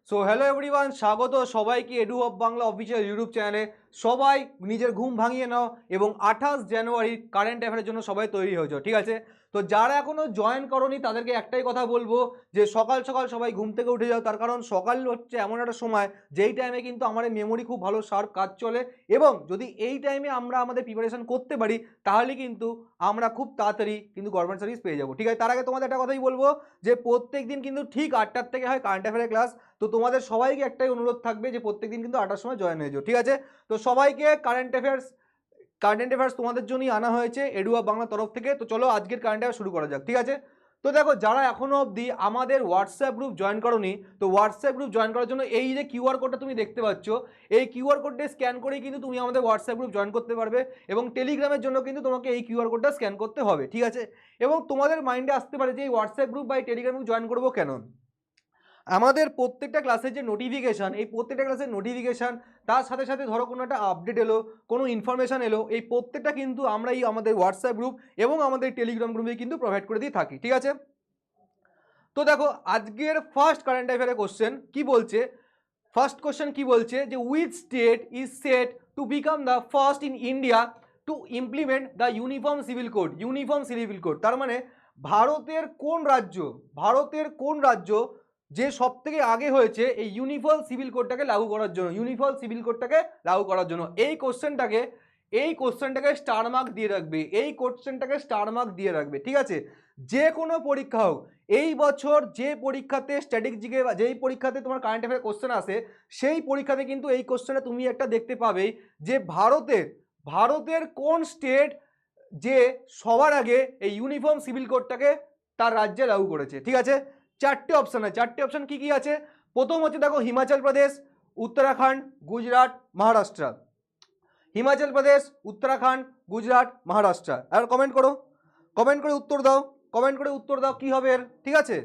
So hello everyone, স্বাগত সবাইকে edu of Bangla official YouTube চ্যানেলে। সবাই নিজের ঘুম ভাঙিয়ে নাও এবং 28 জানুয়ারি কারেন্ট অ্যাফেয়ারের জন্য সবাই তৈরি হয়ে যাও, ঠিক আছে? তো যারা এখনও জয়েন করোনি তাদেরকে একটাই কথা বলবো যে সকাল সকাল সবাই ঘুম থেকে উঠে যাও, তার কারণ সকাল হচ্ছে এমন একটা সময় যেই টাইমে কিন্তু আমাদের মেমোরি খুব ভালো শার্প কাজ চলে, এবং যদি এই টাইমে আমরা আমাদের প্রিপারেশন করতে পারি তাহলে কিন্তু আমরা খুব তাড়াতাড়ি কিন্তু গভর্নমেন্ট সার্ভিস পেয়ে যাবো, ঠিক আছে? তার আগে তোমাদের একটা কথাই বলবো যে প্রত্যেক দিন কিন্তু ঠিক 8টার থেকে হয় কারেন্ট অ্যাফেয়ারের ক্লাস। তো তোমাদের সবাইকে একটাই অনুরোধ থাকবে যে প্রত্যেকদিন কিন্তু 8টার সময় জয়েন হয়ে যাও, ঠিক আছে? তো সবাইকে কারেন্ট অ্যাফেয়ার্স তোমাদের জন্যই আনা হয়েছে এডু অফ বাংলার তরফ থেকে। তো চলো আজকের কারেন্ট অ্যাফেয়ার শুরু করা যাক, ঠিক আছে? তো দেখো, যারা এখনো অবধি আমাদের হোয়াটসঅ্যাপ গ্রুপ জয়েন করোনি, তো হোয়াটসঅ্যাপ গ্রুপ জয়েন করার জন্য এই যে কিউআর কোডটা তুমি দেখতে পাচ্ছ, এই কিউআর কোডটা স্ক্যান করেই কিন্তু তুমি আমাদের হোয়াটসঅ্যাপ গ্রুপ জয়েন করতে পারবে, এবং টেলিগ্রামের জন্য কিন্তু তোমাকে এই কিউআর কোডটা স্ক্যান করতে হবে, ঠিক আছে? এবং তোমাদের মাইন্ডে আসতে পারে যে এই হোয়াটসঅ্যাপ গ্রুপ বা এই টেলিগ্রাম গ্রুপ জয়েন করবো কেন? আমাদের প্রত্যেকটা ক্লাসের যে নোটিফিকেশান, এই প্রত্যেকটা ক্লাসের নোটিফিকেশান, তার সাথে সাথে ধরো কোনো একটা আপডেট এলো, কোনো ইনফরমেশান এলো, এই প্রত্যেকটা কিন্তু আমরা এই আমাদের হোয়াটসঅ্যাপ গ্রুপ এবং আমাদের টেলিগ্রাম গ্রুপে কিন্তু প্রোভাইড করে দিয়ে থাকি, ঠিক আছে? তো দেখো, আজকের ফার্স্ট কারেন্ট অ্যাফেয়ারের কোশ্চেন কি বলছে। ফার্স্ট কোশ্চেন কি বলছে যে which state is set to become the first in India to implement the uniform civil code. Uniform civil code তার মানে ভারতের কোন রাজ্য যে সব থেকে আগে হয়েছে এই ইউনিফর্ম সিভিল কোডটাকে লাগু করার জন্য, ইউনিফর্ম সিভিল কোডটাকে লাগু করার জন্য। এই কোশ্চেনটাকে স্টার মার্ক দিয়ে রাখবে, এই কোশ্চেনটাকে স্টার মার্ক দিয়ে রাখবে, ঠিক আছে? যে কোনো পরীক্ষা হোক, এই বছর যে পরীক্ষাতে স্ট্যাটিস্টিকে বা যেই পরীক্ষাতে তোমার কারেন্ট অ্যাফেয়ার কোশ্চেন আসে, সেই পরীক্ষাতে কিন্তু এই কোশ্চেনে তুমি একটা দেখতে পাবেই যে ভারতের কোন স্টেট যে সবার আগে এই ইউনিফর্ম সিভিল কোডটাকে তার রাজ্যে লাগু করেছে, ঠিক আছে? চারটে অপশন আছে। চারটে অপশন কি কি আছে? প্রথম হচ্ছে দেখো, হিমাচল প্রদেশ, উত্তরাখণ্ড, গুজরাট, মহারাষ্ট্র। হিমাচল প্রদেশ, উত্তরাখণ্ড, গুজরাট, মহারাষ্ট্র। আর কমেন্ট করো, কমেন্ট করে উত্তর দাও, কমেন্ট করে উত্তর দাও কি হবে এর, ঠিক আছে?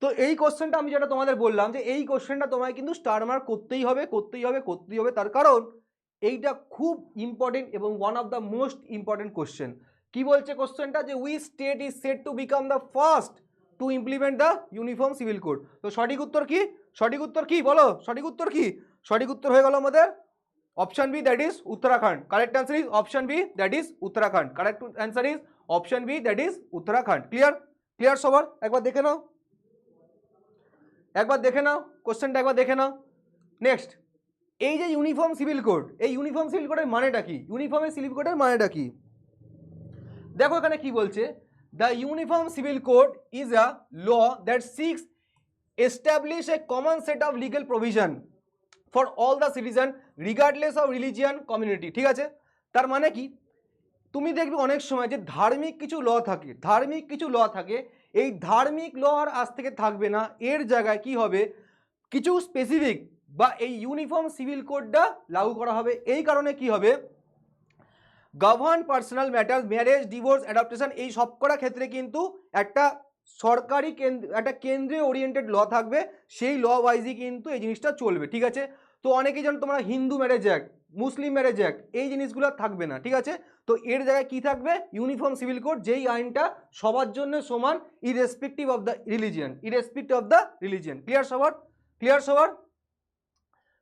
তো এই কোশ্চেনটা আমি যেটা তোমাদের বললাম যে এই কোশ্চেনটা তোমায় কিন্তু স্টার মার্ক করতেই হবে, তার কারণ এইটা খুব ইম্পর্টেন্ট এবং one of the most important question. কি বলছে কোশ্চেনটা? যে which state is set to become the first to implement the uniform civil code. তো সঠিক উত্তর কি? সঠিক উত্তর কি বলো? সঠিক উত্তর কি? সঠিক উত্তর হয়ে গেল আমাদের option B, that is Uttarakhand. Correct answer is option B, that is Uttarakhand. Correct answer is option B, that is Uttarakhand. Clear? Clear সবার? একবার দেখে নাও, একবার দেখে নাও কোশ্চেনটা, একবার দেখে নাও। নেক্সট, এই যে ইউনিফর্ম সিভিল কোড, এই ইউনিফর্ম সিভিল কোডের মানেটা কি? ইউনিফর্ম সিভিল কোডের মানেটা কি? দেখো এখানে কি বলছে, the uniform civil code is a law that seeks establish a common set of legal provision for all the citizen regardless of religion community, ঠিক আছে? তার মানে কি? তুমি দেখবে অনেক সময় যে ধার্মিক কিছু ল থাকে, এই ধার্মিক ল আর আজ থেকে থাকবে না, এর জায়গায় কি হবে, কিছু স্পেসিফিক বা এই ইউনিফর্ম সিভিল কোডটা লাগু করা হবে। এই কারণে কি হবে, govern personal matter, marriage, divorce, adaptation, এই সবকটা ক্ষেত্রে কিন্তু একটা সরকারি একটা কেন্দ্রীয় ওরিয়েন্টেড ল থাকবে, সেই ল ওয়াইজই কিন্তু এই জিনিসটা চলবে, ঠিক আছে? তো অনেকেই জানো তোমরা হিন্দু ম্যারেজ অ্যাক্ট, মুসলিম ম্যারেজ অ্যাক্ট, এই জিনিসগুলো থাকবে না, ঠিক আছে? তো এর জায়গায় কি থাকবে? ইউনিফর্ম সিভিল কোড, যেই আইনটা সবার জন্য সমান, irrespective of the religion. Clear সবার? ক্লিয়ার সবার?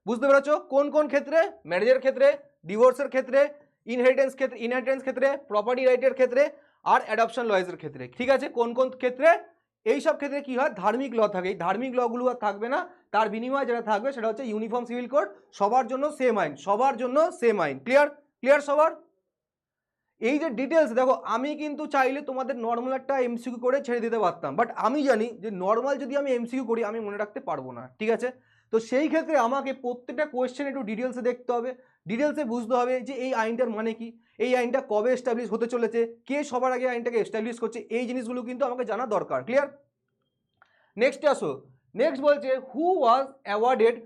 বুঝতে পেরেছো? কোন কোন ক্ষেত্রে? ম্যারেজের ক্ষেত্রে, ডিভোর্সের ক্ষেত্রে, ইনহেরিটেন্স ক্ষেত্রে, প্রপার্টি রাইটের ক্ষেত্রে, আর অ্যাডপশন লয়ের ক্ষেত্রে, ঠিক আছে? কোন কোন ক্ষেত্রে? এই সব ক্ষেত্রে কি হয়, ধার্মিক ল থাকে, এই ধার্মিক লগুলো আর থাকবে না, তার বিনিময়ে যেটা থাকবে সেটা হচ্ছে ইউনিফর্ম সিভিল কোড, সবার জন্য সেম আইন, সবার জন্য সেম আইন। ক্লিয়ার? ক্লিয়ার সবার? এই যে ডিটেলস, দেখো আমি কিন্তু চাইলে তোমাদের নর্মাল একটা এমসিকিউ করে ছেড়ে দিতে পারতাম, বাট আমি জানি যে নর্মাল যদি আমি এমসিকিউ করি আমি মনে রাখতে পারবো না, ঠিক আছে? তো সেই ক্ষেত্রে আমাকে প্রত্যেকটা কোয়েশ্চেন একটু ডিটেলসে দেখতে হবে, ডিটেলসে বুঝতে হবে যে এই আইনটার মানে কি, এই আইনটা কবে এস্টাবলিশ হতে চলেছে, কে সবার আগে আইনটাকে এস্টাবলিশ করছে, এই জিনিসগুলো কিন্তু আমাকে জানা দরকার। ক্লিয়ার? নেক্সট আসো, নেক্সট বলছে who was awarded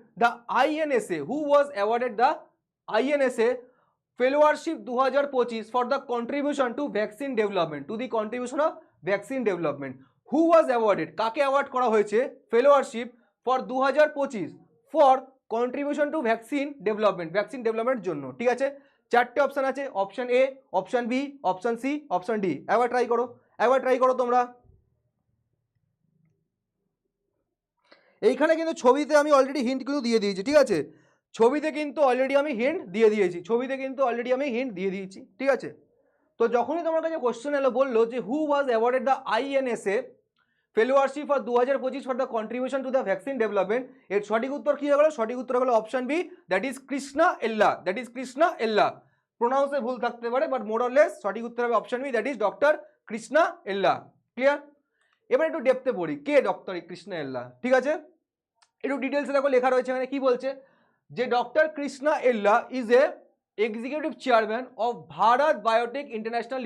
the INSA fellowship 2025 for the contribution to vaccine development. Who was awarded, কাকে অ্যাওয়ার্ড করা হয়েছে fellowship for 2025 for contribution to vaccine development জন্য, ঠিক আছে? চারটে অপশন আছে, option A, option B, option C, option D. একবার try করো তোমরা। এইখানে কিন্তু ছবিতে আমি অলরেডি হিন্ট কিন্তু দিয়ে দিয়েছি, ঠিক আছে, ছবিতে কিন্তু অলরেডি আমি হিন্ট দিয়ে দিয়েছি, ঠিক আছে। তো যখনই তোমার কাছে কোশ্চেন এলো, বললো যে who was awarded the INSA fellowship for 2025 for the contribution to the vaccine development, এর সঠিক উত্তর কি হয়ে গেল? সঠিক উত্তর হলো option B, that is Krishna Ella. প্রোনাউন্সে ভুল থাকতে পারে, বাট মোর অর লেস সঠিক উত্তর হবে option B, that is doctor Krishna Ella. Clear? এবার একটু ডেপথে পড়ি, কে ডক্টর কৃষ্ণা এল্লা, ঠিক আছে। একটু ডিটেলসে দেখো লেখা রয়েছে এখানে, কি বলছে যে doctor Krishna Ella is a executive chairman of Bharat biotech international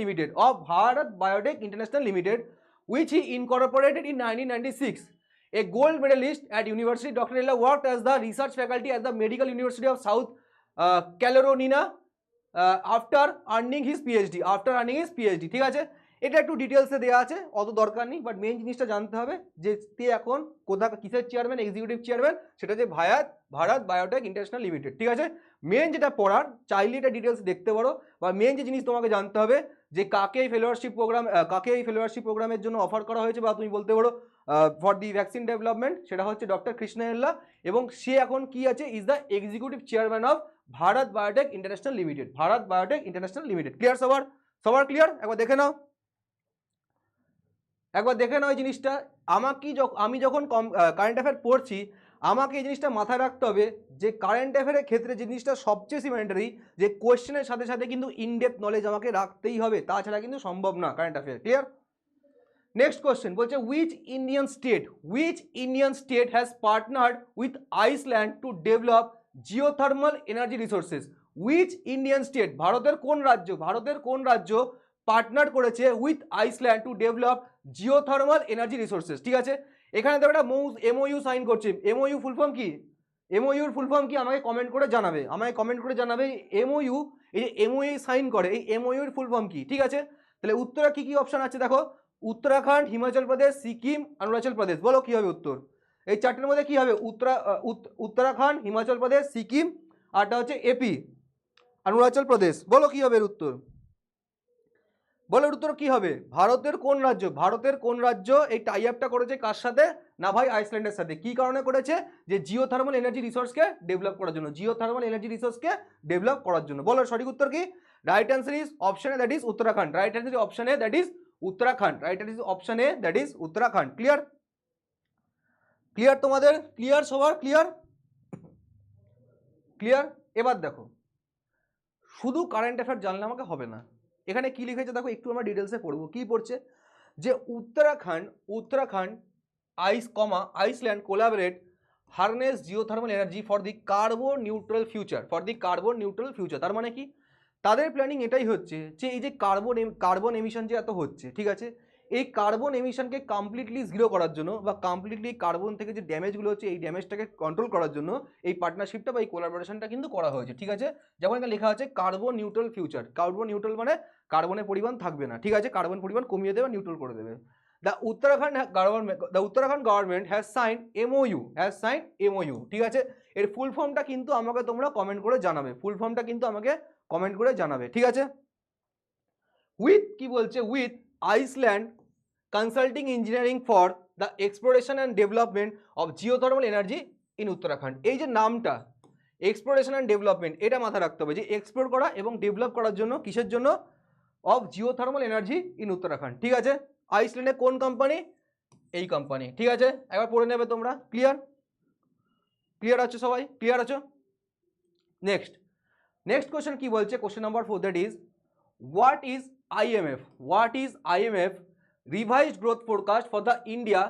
limited, which he incorporated in 1996. A gold medalist at university, Dr. Ella worked as the research faculty at the Medical University of South Carolina after earning his PhD. ঠিক আছে, এটা একটু ডিটেলসে দেওয়া আছে, অত দরকার নেই, বাট মেইন জিনিসটা জানতে হবে যে তে এখন কিসের চেয়ারম্যান, এক্সিকিউটিভ চেয়ারম্যান, সেটা যে ভারত বায়োটেক ইন্টারন্যাশনাল লিমিটেড, ঠিক আছে। মেন যেটা পড়ার, চাইলে এটা ডিটেলস দেখতে পারো, বা মেন যে জিনিস তোমাকে জানতে হবে যে কাকে এই ফেলোয়ারশিপ প্রোগ্রামের জন্য অফার করা হয়েছে, বা তুমি বলতে পারো ফর দি ভ্যাকসিন ডেভেলপমেন্ট, সেটা হচ্ছে ডক্টর কৃষ্ণা এল্লা, এবং সে এখন কি আছে, is the executive chairman of Bharat biotech international limited. Clear? সবার ক্লিয়ার? একবার দেখে নাও এই জিনিসটা। আমি যখন কারেন্ট অ্যাফেয়ার পড়ছি, আমাকে এই জিনিসটা মাথায় রাখতে হবে যে কারেন্ট অ্যাফেয়ারের ক্ষেত্রে যে জিনিসটা সবচেয়ে ম্যান্ডেটরি, যে কোয়েশ্চেনের সাথে সাথে কিন্তু ইনডেপথ নলেজ আমাকে রাখতেই হবে, তাছাড়া কিন্তু সম্ভব না current affair. Clear? Next question বলছে which Indian state has partnered with Iceland to develop geothermal energy resources. Which Indian state, ভারতের কোন রাজ্য পার্টনার করেছে with Iceland to develop geothermal energy resources, ঠিক আছে। এখানে দেখো একটা MOU সাইন করছে। MOU ফুল ফর্ম কি? MOUর ফুল ফর্ম কি আমাকে কমেন্ট করে জানাবে। MOU, এই যে MOU সাইন করে, এই MOUর ফুল ফর্ম কি, ঠিক আছে। তাহলে উত্তরে কি কি অপশন আছে দেখো, উত্তরাখণ্ড, হিমাচল প্রদেশ, সিকিম, অরুণাচল প্রদেশ। বলো কি হবে উত্তর? এই চারটের মধ্যে কি হবে? উত্তরাখণ্ড, হিমাচল প্রদেশ, সিকিম, আরটা হচ্ছে AP, অরুণাচল প্রদেশ। বলো কি হবে এর উত্তর? উত্তর কি হবে? ভারতের কোন রাজ্য এই টাই আপটা করেছে কার সাথে? না ভাই, আইসল্যান্ডের সাথে। কি কারণে করেছে? যে জিওথার্মাল এনার্জি রিসোর্সকে ডেভেলপ করার জন্য। বলো সঠিক উত্তর কি? Right answer is option A, that is Uttarakhand. Clear? তোমাদের ক্লিয়ার? সবার ক্লিয়ার? এবার দেখো, শুধু কারেন্ট অ্যাফেয়ার জানলে আমাকে হবে না। এখানে কি লিখেছে দেখো, একটু আমরা ডিটেলসে পড়বো। কি পড়ছে? যে Uttarakhand Iceland collaborate harness geothermal energy for the carbon neutral future. তার মানে কি? তাদের প্ল্যানিং এটাই হচ্ছে যে এই যে কার্বন এমিশন যে এত হচ্ছে, ঠিক আছে, এই কার্বন এমিশনকে কমপ্লিটলি জিরো করার জন্য, বা কমপ্লিটলি কার্বন থেকে যে ড্যামেজগুলো হচ্ছে এই ড্যামেজটাকে কন্ট্রোল করার জন্য এই পার্টনারশিপটা বা এই কোলাবোরেশনটা কিন্তু করা হয়েছে, ঠিক আছে। যেমন এখানে লেখা আছে carbon neutral future. Carbon neutral মানে কার্বনের পরিমাণ থাকবে না, ঠিক আছে, কার্বন পরিমাণ কমিয়ে দেবে, নিউট্রাল করে দেবে। The Uttarakhand government has signed MOU, ঠিক আছে। এর ফুল ফর্মটা কিন্তু আমাকে তোমরা কমেন্ট করে জানাবে, ঠিক আছে। উইথ কি বলছে? With Iceland consulting engineering for the exploration and development of geothermal energy in Uttarakhand. এই যে নামটা এক্সপ্লোরেশন অ্যান্ড ডেভেলপমেন্ট, এটা মাথায় রাখতে হবে যে এক্সপ্লোর করা এবং ডেভেলপ করার জন্য, কিসের জন্য? Of geothermal energy in Uttarakhand, ঠিক আছে। আইসল্যান্ডে কোন কোম্পানি? এই কোম্পানি, ঠিক আছে। একবার পড়ে নেবে তোমরা। ক্লিয়ার আছো সবাই? ক্লিয়ার আছো? নেক্সট কোশ্চেন কি বলছে? Question number 4, that is what is IMF revised growth forecast for the India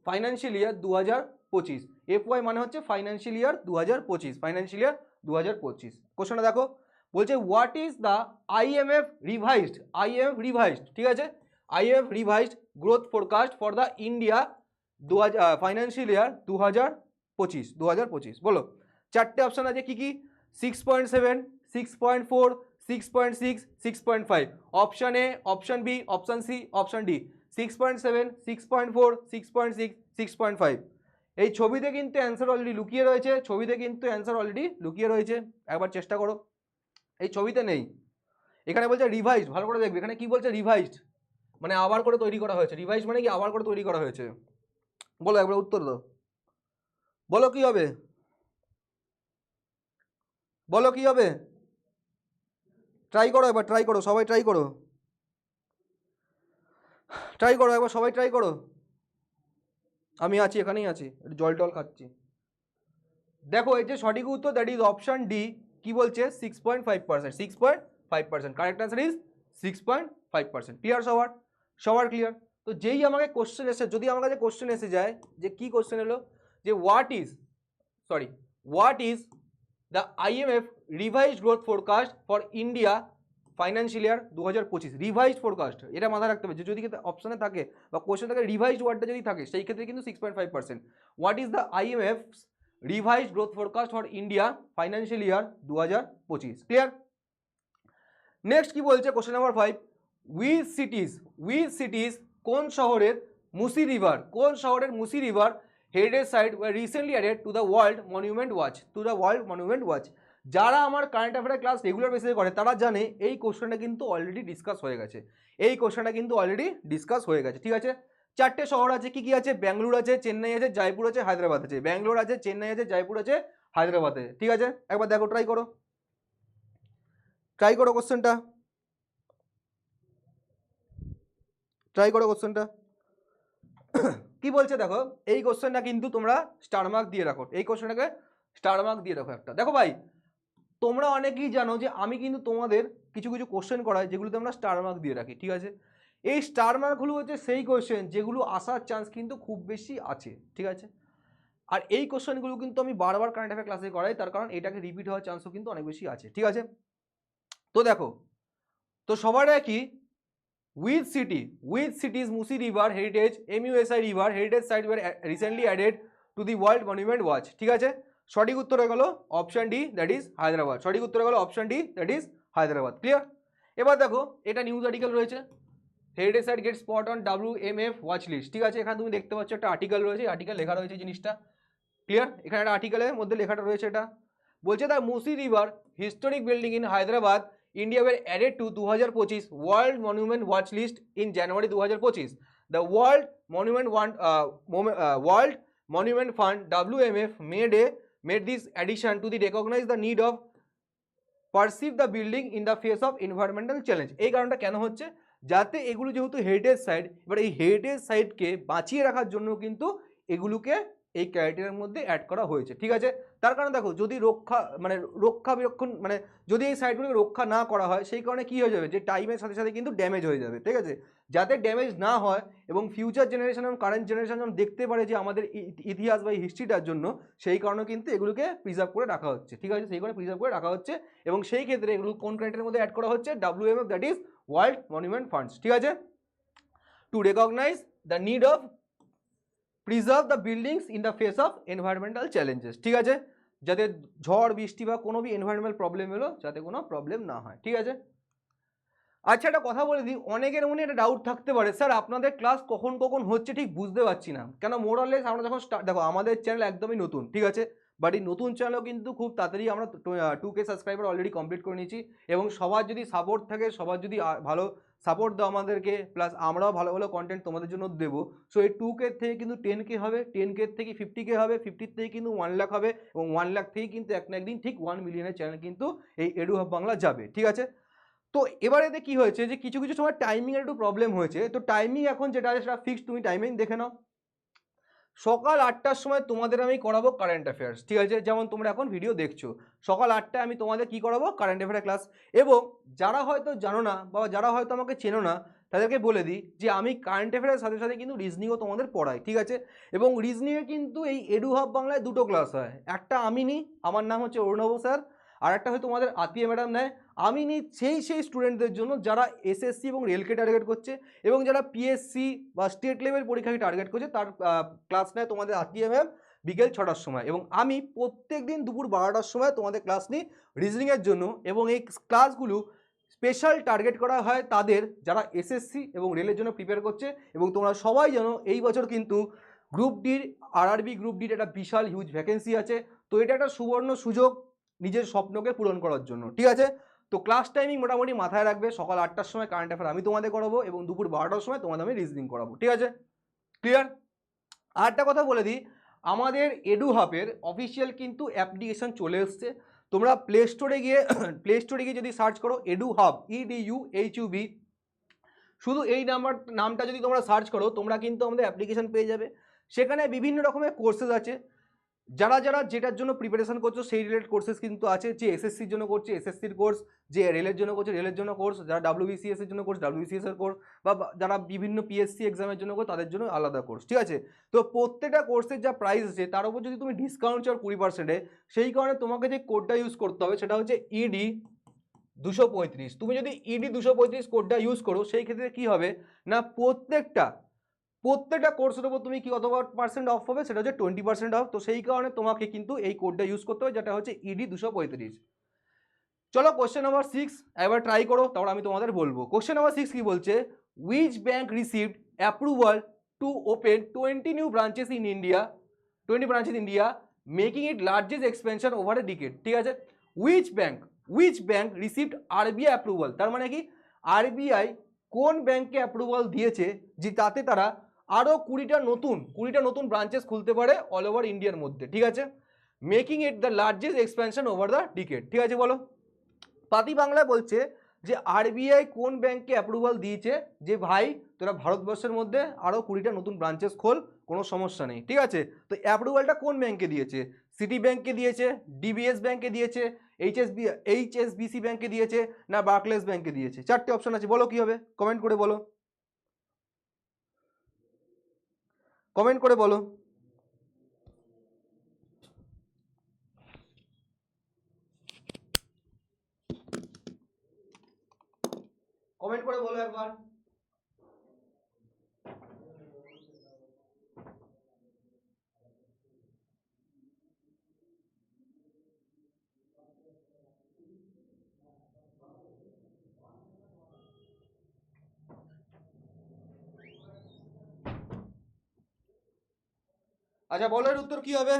financial year 2025। FY মানে হচ্ছে ফাইন্যান্সিয়াল ইয়ার 2025। কোশ্চেনটা দেখো, বলছে what is the IMF revised, ঠিক আছে, IMF revised growth forecast for the India financial year 2025। বলো, চারটে option আছে কি কি? 6.7, 6.4, 6.6, 6.5। Option A, option B, option C, option D. 6.7, 6.4, 6.6, 6.5। এই ছবিতে কিন্তু অ্যান্সার অলরেডি লুকিয়ে রয়েছে, একবার চেষ্টা করো। এই ছবিতে নেই, এখানে বলছে রিভাইজড। ভালো করে দেখবে, এখানে কি বলছে? রিভাইজড মানে আবার করে তৈরি করা হয়েছে। রিভাইজড মানে কি? আবার করে তৈরি করা হয়েছে। বলো, একবার উত্তর দাও। বলো কি হবে, বলো কি হবে, ট্রাই করো একবার, ট্রাই করো সবাই, ট্রাই করো, ট্রাই করো একবার সবাই, ট্রাই করো। আমি আছি, এখানেই আছি, একটু জল টল খাচ্ছি। দেখো এই যে সঠিক উত্তর দ্যাট ইজ অপশন ডি। কি বলছে? 6.5%, 6.5%। Correct answer is 6.5%। ক্লিয়ার সবার? সবার ক্লিয়ার? তো যেই আমাকে কোশ্চেন এসে, যদি আমার কাছে কোশ্চেন এসে যায় যে কি কোশ্চেন এলো, যে what is the IMF revised growth forecast for India financial year 2025। Revised forecast, এটা মাথায় রাখতে হবে যে যদি অপশনে থাকে বা কোশ্চেন থাকে রিভাইজড ওয়ার্ডটা যদি থাকে, সেই ক্ষেত্রে কিন্তু 6.5%। What is the IMF revised growth forecast for India financial year 2025। Clear? Next কি বলছে কোশ্চেন নাম্বার 5, উইচ সিটিজ কোন শহরের Musi river heritage site were recently added to the world monument watch. যারা আমার কারেন্ট অ্যাফেয়ার ক্লাস রেগুলার বেসিসে করে তারা জানে এই কোশ্চেনটা কিন্তু অলরেডি ডিসকাস হয়ে গেছে, ঠিক আছে? চারটে শহর আছে, কি কি আছে? ব্যাঙ্গালোর আছে, চেন্নাই আছে, জয়পুর আছে, হায়দ্রাবাদ আছে। ব্যাঙ্গালোর আছে, চেন্নাই আছে, জয়পুর আছে, হায়দ্রাবাদ আছে, ঠিক আছে? একবার দেখো, ট্রাই করো কোশ্চেনটা, কি বলছে দেখো। এই কোশ্চেনটা কিন্তু তোমরা স্টার মার্ক দিয়ে রাখো, এই কোশ্চেনটাকে স্টার মার্ক দিয়ে রাখো একটা। দেখো ভাই, তোমরা অনেকেই জানো যে আমি কিন্তু তোমাদের কিছু কিছু কোশ্চেন করাই যেগুলোতে আমরা স্টার মার্ক দিয়ে রাখি, ঠিক আছে? এই স্টার মার্কগুলো হচ্ছে সেই কোশ্চেন যেগুলো আসার চান্স কিন্তু খুব বেশি আছে, ঠিক আছে? আর এই কোশ্চেনগুলো কিন্তু আমি বারবার কারেন্ট অ্যাফেয়ার ক্লাসে করাই, তার কারণ এটাকে রিপিট হওয়ার চান্সও কিন্তু অনেক বেশি আছে, ঠিক আছে? তো দেখো, তো সবার কি Which cities Musi River Heritage MUSI River Heritage Site were recently added to the World Monument Watch? ঠিক আছে? সঠিক উত্তর হয়ে গেল option D, that is Hyderabad. সঠিক উত্তর হয়ে গেল option D, that is Hyderabad. Clear? এবার দেখো, এটা নিউজ আর্টিকেল রয়েছে, heritage site get spot on WMF watch list, ঠিক আছে? এখানে তুমি দেখতে পাচ্ছ একটা আর্টিকেল রয়েছে, আর্টিকেল লেখা রয়েছে জিনিসটা। ক্লিয়ার? এখানে একটা আর্টিকেলের মধ্যে লেখাটা রয়েছে, এটা বলছে the Musi river historic building in Hyderabad India were added to 2025 World Monument Watch List in January 2025. The World Monument Fund WMF made this addition to the recognize the need of perceive the building in the face of environmental challenge. এই কারণটা কেন হচ্ছে? যাতে এগুলো যেহেতু heritage site, এবার এই heritage সাইটকে বাঁচিয়ে রাখার জন্য কিন্তু এগুলোকে এই ক্রাইটেরিয়ার মধ্যে অ্যাড করা হয়েছে, ঠিক আছে? তার কারণ দেখো, যদি রক্ষণাবেক্ষণ যদি এই সাইটগুলোকে রক্ষা না করা হয়, সেই কারণে কি হয়ে যাবে, যে টাইমের সাথে সাথে কিন্তু ড্যামেজ হয়ে যাবে, ঠিক আছে? যাতে ড্যামেজ না হয় এবং ফিউচার জেনারেশন এবং কারেন্ট জেনারেশন যেন দেখতে পারে যে আমাদের ইতিহাস বা হিস্ট্রিটার জন্য, সেই কারণে কিন্তু এগুলোকে প্রিজার্ভ করে রাখা হচ্ছে, ঠিক আছে? সেই কারণে প্রিজার্ভ করে রাখা হচ্ছে, এবং সেই ক্ষেত্রে এগুলো কোন ক্রাইটেরিয়ার মধ্যে অ্যাড করা হচ্ছে? WMF, that is world monument funds, ঠিক আছে? To recognise the need of preserve the buildings in the face of environmental challenges, ঠিক আছে? যাতে ঝড় বৃষ্টি বা কোনো এনভায়রনমেন্টাল প্রবলেম এলো যাতে কোনো প্রবলেম না হয়, ঠিক আছে? আচ্ছা, একটা কথা বলে দিই, অনেকের মনে একটা ডাউট থাকতে পারে, স্যার আপনাদের ক্লাস কখন কখন হচ্ছে ঠিক বুঝতে পারছি না কেন। মোরাললেস আমরা যখন দেখো, আমাদের চ্যানেল একদমই নতুন, ঠিক আছে? বাট এই নতুন চ্যানেলও কিন্তু খুব তাড়াতাড়ি আমরা 2K সাবস্ক্রাইবার অলরেডি কমপ্লিট করে নিয়েছি, এবং সবার যদি সাপোর্ট থাকে, সবার যদি ভালো সাপোর্ট দাও আমাদেরকে, প্লাস আমরাও ভালো ভালো কন্টেন্ট তোমাদের জন্য দেবো। সো এই 2K থেকে কিন্তু 10K হবে, 10K থেকে 50K হবে, 50 থেকে কিন্তু 1 লাখ হবে, এবং 1 লাখ থেকে কিন্তু এক না একদিন ঠিক 1 মিলিয়নের চ্যানেল কিন্তু এই এডু হাব বাংলা যাবে, ঠিক আছে? তো এবারে এতে কি হয়েছে যে কিছু কিছু সময় টাইমিং এর একটু প্রবলেম হয়েছে। তো টাইমিং এখন যেটা আছে সেটা ফিক্সড, তুমি টাইমিং দেখে নাও। সকাল 8টার সময় তোমাদের আমি করাবো কারেন্ট অ্যাফেয়ার্স, ঠিক আছে? যেমন তোমরা এখন ভিডিও দেখছো, সকাল 8টায় আমি তোমাদের কি করাবো? Current affair class. এবং যারা হয়তো জানো না বা যারা হয়তো আমাকে চেনো না, তাদেরকে বলে দিই যে আমি কারেন্ট অ্যাফেয়ারের সাথে সাথে কিন্তু রিজনিংও তোমাদের পড়াই, ঠিক আছে? এবং রিজনিংয়ে কিন্তু এই এডু হাব বাংলায় দুটো ক্লাস হয়, একটা আমি নিই, আমার নাম হচ্ছে অরুণব স্যার, আর একটা হয় তোমাদের আতিয়া ম্যাডাম নেয়। আমি নিই সেই স্টুডেন্টদের জন্য যারা এসএসসি এবং রেলকে টার্গেট করছে, এবং যারা পিএসসি বা স্টেট লেভেল পরীক্ষাকে টার্গেট করছে, তার ক্লাস নেয় তোমাদের আতিয়া ম্যাম বিকেল 6টার সময়। এবং আমি প্রত্যেক দিন দুপুর 12টার সময় তোমাদের ক্লাস নিই রিজনিংয়ের জন্য, এবং এই ক্লাসগুলো স্পেশাল টার্গেট করা হয় তাদের যারা এসএসসি এবং রেলের জন্য প্রিপেয়ার করছে। এবং তোমরা সবাই জানো এই বছর কিন্তু গ্রুপ ডির, আরআরবি গ্রুপ ডির একটা বিশাল হিউজ ভ্যাকেন্সি আছে। তো এটা একটা সুবর্ণ সুযোগ নিজের স্বপ্নকে পূরণ করার জন্য, ঠিক আছে? তো ক্লাস টাইমিং মোটামুটি মাথায় রাখবে, সকাল 8টার সময় কারেন্ট অ্যাফেয়ার আমি তোমাদের করাবো, এবং দুপুর 12টার সময় তোমাদের আমি রিজনিং করাবো, ঠিক আছে? ক্লিয়ার? আরেকটা কথা বলে দিই, আমাদের এডু হাবের অফিসিয়াল কিন্তু অ্যাপ্লিকেশন চলে এসছে। তোমরা প্লে স্টোরে গিয়ে যদি সার্চ করো এডু হাব, EDUHUB, শুধু এই নামটা যদি তোমরা সার্চ করো তোমরা কিন্তু আমাদের অ্যাপ্লিকেশন পেয়ে যাবে। সেখানে বিভিন্ন রকমের কোর্সেস আছে, যারা যেটার জন্য প্রিপারেশন করছো সেই রিলেটেড কোর্সেস কিন্তু আছে। যে এসএসসির জন্য করছে এসএসসির কোর্স, যে রেলের জন্য করছে রেলের জন্য কোর্স, যারা WBCS এর জন্য কোর্স WBCS এর কোর্স, বা যারা বিভিন্ন পিএসসি এক্সামের জন্য কোর্স তাদের জন্য আলাদা কোর্স, ঠিক আছে। তো প্রত্যেকটা কোর্সের যা প্রাইস আছে তার উপর যদি তুমি ডিসকাউন্ট চাও 20%, সেই কারণে তোমাকে যে কোডটা ইউজ করতে হবে সেটা হচ্ছে ED235। তুমি যদি ED235 কোডটা ইউজ করো সেই ক্ষেত্রে কি হবে না, প্রত্যেকটা কোর্সের উপর তুমি কি কত পার্সেন্ট অফ হবে, সেটা হচ্ছে 20% অফ। তো সেই কারণে তোমাকে কিন্তু এই কোডটা ইউজ করতে হবে, যেটা হচ্ছে ED235। চলো কোশ্চেন নাম্বার 6 একবার ট্রাই করো, তারপর আমি তোমাদের বলবো। কোশ্চেন নাম্বার 6 কি বলছে, which bank received approval to open 20 new branches in India, making it largest expansion over a decade. ঠিক আছে, which bank received RBI approval, তার মানে কি RBI কোন ব্যাংককে অ্যাপ্রুভাল দিয়েছে যে তাতে তারা আরও 20টা নতুন ব্রাঞ্চেস খুলতে পারে অল ওভার ইন্ডিয়ার মধ্যে। ঠিক আছে, making it the largest expansion over the decade. ঠিক আছে, বলো। পাতি বাংলায় বলছে যে RBI কোন ব্যাংককে অ্যাপ্রুভাল দিয়েছে যে ভাই তোরা ভারতবর্ষের মধ্যে আরও 20টা নতুন ব্রাঞ্চেস খোল, কোনো সমস্যা নেই। ঠিক আছে, তো অ্যাপ্রুভালটা কোন ব্যাংকে দিয়েছে, সিটি ব্যাংককে দিয়েছে, DBS ব্যাংকে দিয়েছে, HSBC ব্যাংকে দিয়েছে, না বার্কলেস ব্যাংকে দিয়েছে? 4টে অপশন আছে, বলো কি হবে, কমেন্ট করে বলো, কমেন্ট করে বলো। কমেন্ট করে বলো একবার। আচ্ছা বলো এর উত্তর কি হবে,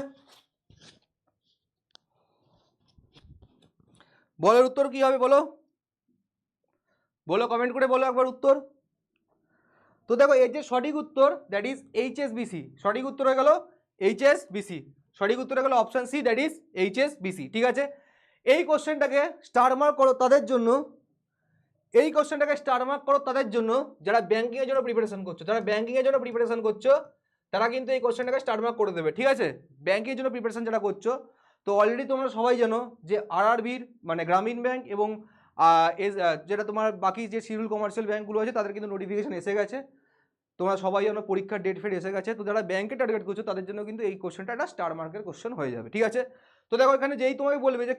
বলের উত্তর কি হবে বলো, বলো কমেন্ট করে বলো একবার উত্তর। তো দেখো এর যে সঠিক উত্তর দ্যাট ইজ HSBC, সঠিক উত্তর হয়ে গেল HSBC, সঠিক উত্তর হয়ে গেল option C that is HSBC। ঠিক আছে, এই কোশ্চেনটাকে স্টার মার্ক করো তাদের জন্য, যারা ব্যাংকিংয়ের জন্য প্রিপারেশন করছো, তারা কিন্তু এই কোশ্চেনটাকে স্টার মার্ক করে দেবে। ঠিক আছে, ব্যাংকের জন্য প্রিপারেশন যারা করছো, তো অলরেডি তোমরা সবাই জানো যে RRBর মানে গ্রামীণ ব্যাংক এবং যেটা তোমার বাকি যে শিডিউল কমার্শিয়াল ব্যাংকগুলো আছে তাদের কিন্তু নোটিফিকেশন এসে গেছে, তোমরা সবাই জানো পরীক্ষার ডেট ফেট এসে গেছে। তো যারা ব্যাংকে টার্গেট করছো তাদের জন্য কিন্তু এই কোশ্চেনটা একটা স্টার মার্কের কোশ্চেন হয়ে যাবে। ঠিক আছে, তো দেখো এখানে যেই তোমাকে বলবে যে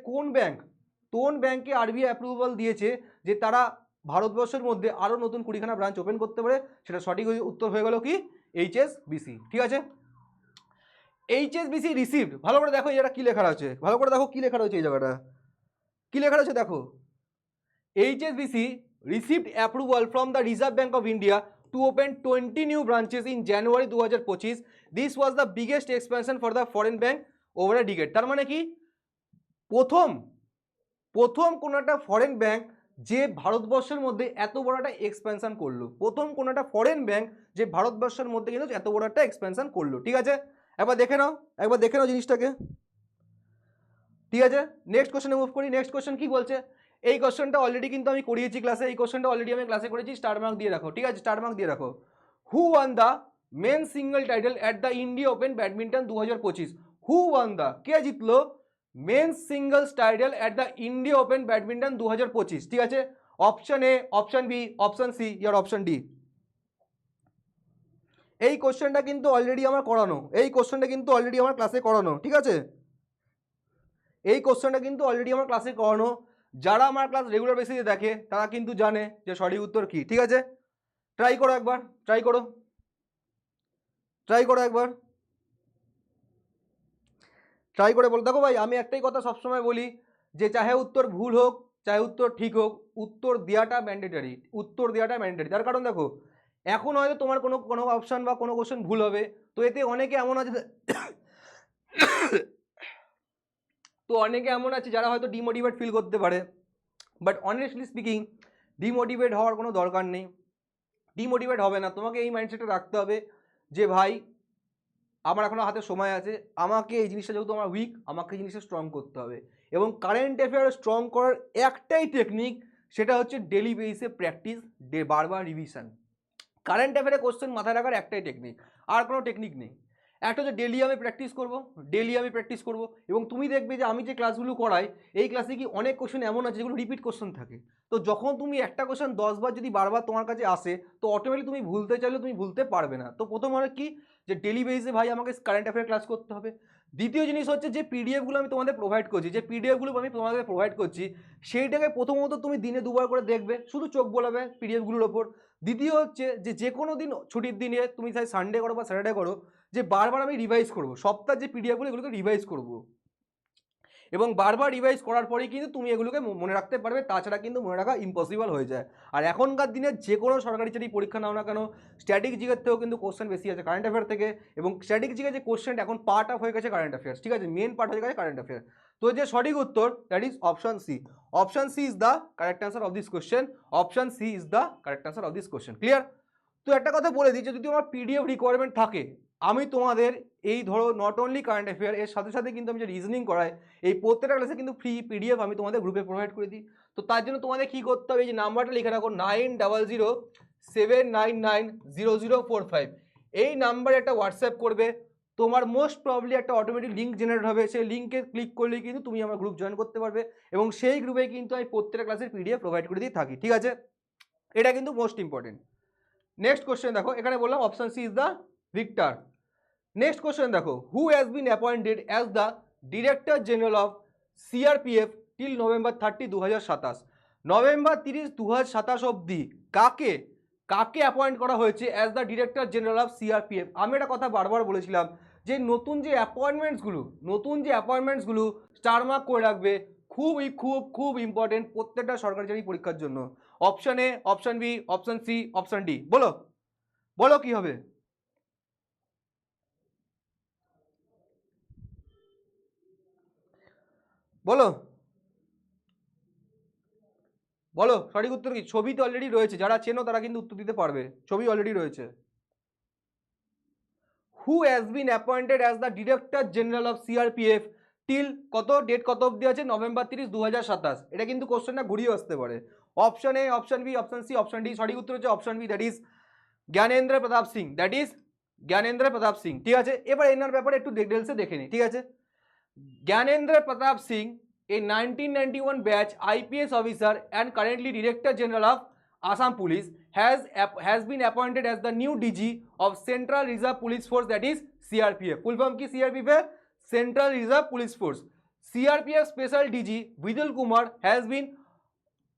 কোন ব্যাংকে RBI অ্যাপ্রুভাল দিয়েছে যে তারা ভারতবর্ষের মধ্যে আরও নতুন 20খানা ব্রাঞ্চ ওপেন করতে পারে, সেটা সঠিক উত্তর হয়ে গেল কি HSBC। ঠিক আছে, HSBC রিসিভড, ভালো করে দেখো এটা কি লেখা রয়েছে, ভালো করে দেখো কি লেখা রয়েছে, এই জায়গাটা কি লেখা রয়েছে দেখো, HSBC received approval from the Reserve Bank of India to open 20 new branches in January 2025. This was the biggest expansion for the foreign bank over a decade. তার মানে কি প্রথম কোন একটা ফরেন ব্যাংক যে ভারতবর্ষের মধ্যে এত বড় একটা এক্সপেনশন করলো, প্রথম কোন একটা ফরেন ব্যাংক যে ভারতবর্ষের মধ্যে কিন্তু এত বড় একটা এক্সপেনশন করলো। ঠিক আছে, একবার দেখে নাও জিনিসটাকে। ঠিক আছে, নেক্সট কোশ্চেনে মুভ করি। নেক্সট কোশ্চেন কি বলছে, এই কোশ্চেনটা অলরেডি কিন্তু আমি করিয়েছি ক্লাসে, এই কোশ্চেনটা অলরেডি আমি ক্লাসে করেছি, স্টার মার্ক দিয়ে রাখো। ঠিক আছে, স্টার মার্ক দিয়ে রাখো। Who won the men single title at the India Open badminton 2025? Who won the, কে জিতলো men singles title at the India Open badminton 2025? ঠিক আছে, option A, option B, option C, ইয়ার অপশন ডি। এই কোশ্চেনটা কিন্তু অলরেডি আমার করানো, ক্লাসে করানো। ঠিক আছে, এই কোশ্চেনটা কিন্তু অলরেডি আমার ক্লাসে করানো, যারা আমার ক্লাস রেগুলার বেসিসে দেখে তারা কিন্তু জানে যে সঠিক উত্তর কি। ঠিক আছে, ট্রাই করো একবার, ট্রাই করো বলো। দেখো ভাই আমি একটাই কথা সবসময় বলি যে চাহে উত্তর ভুল হোক চাহে উত্তর ঠিক হোক, উত্তর দেওয়াটা ম্যান্ডেটারি, তার কারণ দেখো এখন হয়তো তোমার কোনো অপশান বা কোনো কোশ্চেন ভুল হবে, তো এতে অনেকে এমন আছে যারা হয়তো ডিমোটিভেট ফিল করতে পারে, বাট অনেস্টলি স্পিকিং ডিমোটিভেট হওয়ার কোনো দরকার নেই, ডিমোটিভেট হবে না। তোমাকে এই মাইন্ডসেটটা রাখতে হবে যে ভাই আমার এখনো হাতে সময় আছে, আমাকে এই জিনিসটা যেহেতু আমার উইক, আমাকে এই জিনিসটা স্ট্রং করতে হবে। এবং কারেন্ট অ্যাফেয়ার স্ট্রং করার একটাই টেকনিক, সেটা হচ্ছে ডেলি বেসিসে প্র্যাকটিস, বারবার রিভিশন। কারেন্ট অ্যাফেয়ারে কোশ্চেন মাথায় রাখার একটাই টেকনিক, আর কোনো টেকনিক নেই। একটা হচ্ছে ডেলি আমি প্র্যাকটিস করব, এবং তুমি দেখবে যে আমি যে ক্লাসগুলো করাই, এই ক্লাসে কি অনেক কোশ্চেন এমন আছে যেগুলো রিপিট কোশ্চেন থাকে। তো যখন তুমি একটা কোশ্চেন 10 বার যদি বারবার তোমার কাছে আসে, তো অটোমেটিক তুমি ভুলতে চাইলে তুমি ভুলতে পারবে না। তো প্রথম হলো কি, যে ডেলি বেসিসে ভাই আমাকে কারেন্ট অ্যাফেয়ার ক্লাস করতে হবে। দ্বিতীয় জিনিস হচ্ছে যে পিডিএফগুলো আমি তোমাদের প্রোভাইড করছি, সেইটাকে প্রথমত তুমি দিনে 2বার করে দেখবে, শুধু চোখ বোলাবে পিডিএফগুলোর ওপর। দ্বিতীয় হচ্ছে যে কোনো দিন ছুটির দিনে, তুমি চাই সানডে করো বা স্যাটারডে করো, যে বারবার আমি রিভাইজ করবো সপ্তাহ যে পিডিএফগুলো, এগুলোকে রিভাইজ করবো। এবং বারবার রিভাইজ করার পরেই কিন্তু তুমি এগুলোকে মনে রাখতে পারবে, তাছাড়া কিন্তু মনে রাখা ইম্পসিবল হয়ে যায়। আর এখনকার দিনে যে কোনো সরকারি চাকরি পরীক্ষা নাও না কেন, স্ট্যাটিক জিকের থেকেও কিন্তু কোশ্চেন বেশি আছে কারেন্ট অ্যাফেয়ার থেকে। এবং স্ট্যাটিক জিকে যে কোশ্চেন এখন পার্ট অফ হয়ে গেছে কারেন্ট অ্যাফেয়ার্স, ঠিক আছে, মেন পার্ট হয়ে গেছে কারেন্ট অ্যাফেয়ার। তো যে সঠিক উত্তর, that is option C. Option C is the correct answer of this question. Option C is the correct answer of this question. Clear? তো একটা কথা বলে দিই, যদি আমার পিডিএফ রিকোয়ারমেন্ট থাকে, আমি তোমাদের এই ধরো নট অনলি কারেন্ট অ্যাফেয়ার, এর সাথে সাথে কিন্তু আমি যে রিজনিং করাই, এই প্রত্যেকটা ক্লাসে কিন্তু ফ্রি পিডিএফ আমি তোমাদের গ্রুপে প্রোভাইড করে দিই। তো তার জন্য তোমাদের কী করতে হবে, এই যে নাম্বারটা লিখে রাখো 9007990045, এই নাম্বারে একটা হোয়াটসঅ্যাপ করবে। তোমার মোস্ট প্রবলি একটা অটোমেটিক লিঙ্ক জেনারেট হবে, সেই লিঙ্কে ক্লিক করলেই কিন্তু তুমি আমার গ্রুপ জয়েন করতে পারবে, এবং সেই গ্রুপে কিন্তু আমি প্রত্যেকটা ক্লাসের পিডিএফ প্রোভাইড করে দিয়ে থাকি, ঠিক আছে? এটা কিন্তু মোস্ট ইম্পর্টেন্ট। নেক্সট কোশ্চেন দেখো, এখানে বললাম option C is the Victor. Next question দেখো, who has been appointed as the director general of CRPF till November 30, 2027। November 30, 2027 অবধি কাকে কাকে অ্যাপয়েন্ট করা হয়েছে as the director general of CRPF? আমি একটা কথা বারবার বলেছিলাম যে নতুন যে অ্যাপয়েন্টমেন্টসগুলো স্টার মার্ক করে রাখবে, খুবই খুব ইম্পর্টেন্ট প্রত্যেকটা সরকারি চাকরি পরীক্ষার জন্য। Option A, option B, option C, option D, বলো বলো কি হবে? বলো বলো সঠিক উত্তর কি? ছবি তো অলরেডি রয়েছে, যারা চেনো তারা কিন্তু উত্তর দিতে পারবে, ছবি অলরেডি রয়েছে। হু has been appointed as the director general of CRPF till কত, ডেট কত অবধি আছে? নভেম্বর 30, 2027। এটা কিন্তু কোশ্চেনটা ঘুরিয়ে আসতে পারে। Option A, option B, option C, option D, সঠিক উত্তর হচ্ছে option B, that is Gyanendra Pratap Singh, ঠিক আছে? এবার এনার ব্যাপারে একটু ডিটেলসে দেখে নিই, ঠিক আছে? Gyanendra Pratap Singh, a 1991 batch IPS officer and currently Director General of Assam Police, has been appointed as the new DG of Central Reserve Police Force, that is CRPF. Full form ki CRPF? Central Reserve Police Force. CRPF Special DG Vidul Kumar has been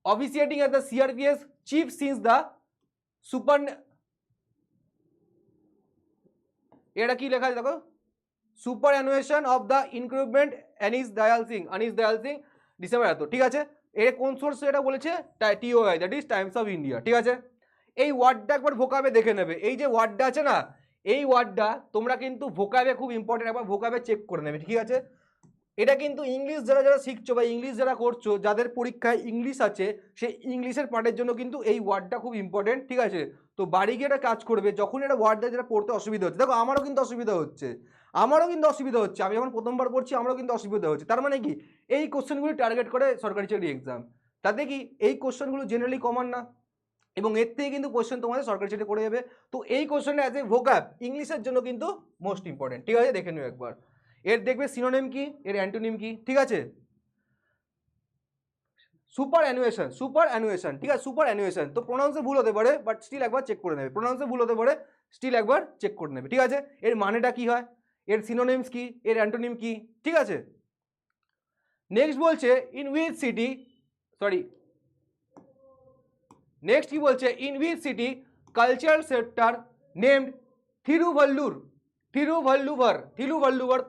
officiating as the CRPF chief since the super. এটা কি লেখা আছে দেখো, superannuation of the increment Anish Dayal Singh December এত, ঠিক আছে? এর কোন সোর্স এটা বলেছে? TOI, that is Times of India, ঠিক আছে? এই ওয়ার্ডটা একবার ভোকাবে দেখে নেবে, এই যে ওয়ার্ডটা আছে না, এই ওয়ার্ডটা তোমরা কিন্তু ভোকাবে খুব ইম্পর্টেন্ট, একবার ভোকাবে চেক করে নেবে, ঠিক আছে? এটা কিন্তু ইংলিশ যারা শিখছো বা ইংলিশ যারা করছো, যাদের পরীক্ষায় ইংলিশ আছে, সেই ইংলিশের পার্টের জন্য কিন্তু এই ওয়ার্ডটা খুব ইম্পর্টেন্ট, ঠিক আছে? তো বাড়ি গিয়ে এটা কাজ করবে, যখন এটা ওয়ার্ডটা যেটা পড়তে অসুবিধা হচ্ছে, দেখো আমারও কিন্তু অসুবিধা হচ্ছে, আমি যখন প্রথমবার পড়ছি আমারও কিন্তু অসুবিধা হচ্ছে। তার মানে কি, এই কোশ্চেনগুলি টার্গেট করে সরকারি চাকরি এক্সাম, তাতে কি এই কোশ্চেনগুলো জেনারেলি কমন না, এবং এর থেকে কিন্তু কোশ্চেন তোমাদের সরকারি চাকরি করে যাবে। তো এই কোশ্চেনটা অ্যাজ এ ভোকাব ইংলিশের জন্য কিন্তু মোস্ট ইম্পর্টেন্ট, ঠিক আছে? দেখে নিও একবার। এর দেখবে সিনোনিম কি, এর অ্যান্টোনিম কি, ঠিক আছে? সুপার অ্যানুয়েশন, ঠিক আছে? সুপার অ্যানুয়েশন, তো প্রোনাউন্সে ভুল হতে পারে, বাট স্টিল একবার চেক করে নেবে, ঠিক আছে? এর মানেটা কি হয়, এর সিনোনিমস কি, এর অ্যান্টোনিম কি, ঠিক আছে? নেক্সট বলছে in which city cultural sector named Thiruvalluvar